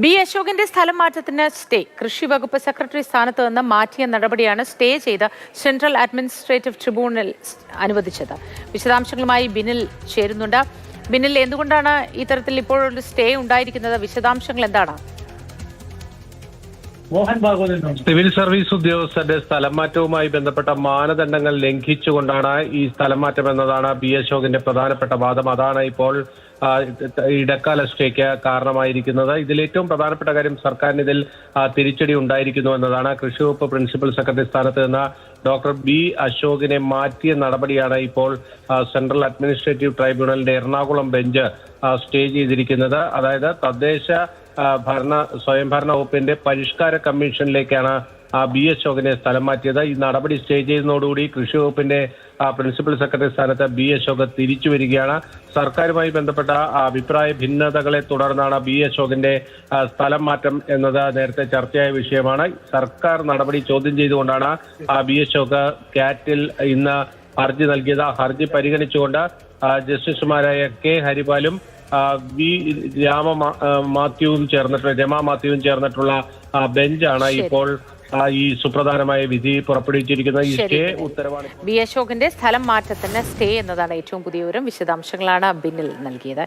B അശോകിന്റെ സ്ഥലം മാറ്റത്തിന് stay. കൃഷി വകുപ്പ് സെക്രട്ടറി സ്ഥാനത്ത് നിന്ന് മാറ്റിയ നടപടിയാണ് സ്റ്റേ ചെയ്ത് സെൻട്രൽ അഡ്മിനിസ്ട്രേറ്റീവ് ട്രിബ്യൂണൽ അനുവദിച്ചത്. വിശദാംശങ്ങളുമായി ബിനിൽ ചേരുന്നുണ്ട്. ബിനിൽ, എന്തുകൊണ്ടാണ് ഇത്തരത്തിൽ ഇപ്പോഴൊരു സ്റ്റേ ഉണ്ടായിരിക്കുന്നത്? വിശദാംശങ്ങൾ എന്താണ്? സിവിൽ സർവീസ് ഉദ്യോഗസ്ഥരുടെ സ്ഥലം മാറ്റവുമായി ബന്ധപ്പെട്ട മാനദണ്ഡങ്ങൾ ലംഘിച്ചുകൊണ്ടാണ് ഈ സ്ഥലം മാറ്റം എന്നതാണ് ബി അശോകിന്റെ പ്രധാനപ്പെട്ട വാദം. അതാണ് ഇപ്പോൾ ഇടക്കാല സ്റ്റേക്ക് കാരണമായിരിക്കുന്നത്. ഇതിൽ ഏറ്റവും പ്രധാനപ്പെട്ട കാര്യം സർക്കാരിന് ഇതിൽ തിരിച്ചടി ഉണ്ടായിരിക്കുന്നു എന്നതാണ്. കൃഷി വകുപ്പ് പ്രിൻസിപ്പൽ സെക്രട്ടറി സ്ഥാനത്ത് നിന്ന് ഡോക്ടർ ബി അശോകിനെ മാറ്റിയ നടപടിയാണ് ഇപ്പോൾ സെൻട്രൽ അഡ്മിനിസ്ട്രേറ്റീവ് ട്രൈബ്യൂണലിന്റെ എറണാകുളം ബെഞ്ച് സ്റ്റേ ചെയ്തിരിക്കുന്നത്. അതായത് തദ്ദേശ സ്വയംഭരണ വകുപ്പിന്റെ പരിഷ്കാര കമ്മീഷനിലേക്കാണ് ബി അശോകിനെ സ്ഥലം മാറ്റിയത്. ഈ നടപടി സ്റ്റേ ചെയ്യുന്നതോടുകൂടി കൃഷി വകുപ്പിന്റെ പ്രിൻസിപ്പൽ സെക്രട്ടറി സ്ഥാനത്ത് ബി അശോക് തിരിച്ചു വരികയാണ്. സർക്കാരുമായി ബന്ധപ്പെട്ട അഭിപ്രായ ഭിന്നതകളെ തുടർന്നാണ് ബി അശോകിന്റെ സ്ഥലം മാറ്റം എന്നത് നേരത്തെ ചർച്ചയായ വിഷയമാണ്. സർക്കാർ നടപടി ചോദ്യം ചെയ്തുകൊണ്ടാണ് ബി അശോക് ക്യാറ്റിൽ ഇന്ന് ഹർജി നൽകിയത്. ഹർജി പരിഗണിച്ചുകൊണ്ട് ജസ്റ്റിസുമാരായ കെ ഹരിപാലും വി രമാ മാത്യുവും ചേർന്നിട്ടുള്ള ബെഞ്ചാണ് ഇപ്പോൾ ഈ സുപ്രധാനമായ വിധി പുറപ്പെടുവിച്ചിരിക്കുന്നത്. ഈ സ്റ്റേ ഉത്തരവാണ്. ബി അശോകിന്റെ സ്ഥലം മാറ്റത്തിന് സ്റ്റേ എന്നതാണ് ഏറ്റവും പുതിയ വിവരം. വിശദാംശങ്ങളാണ് ബിന്നിൽ നൽകിയത്.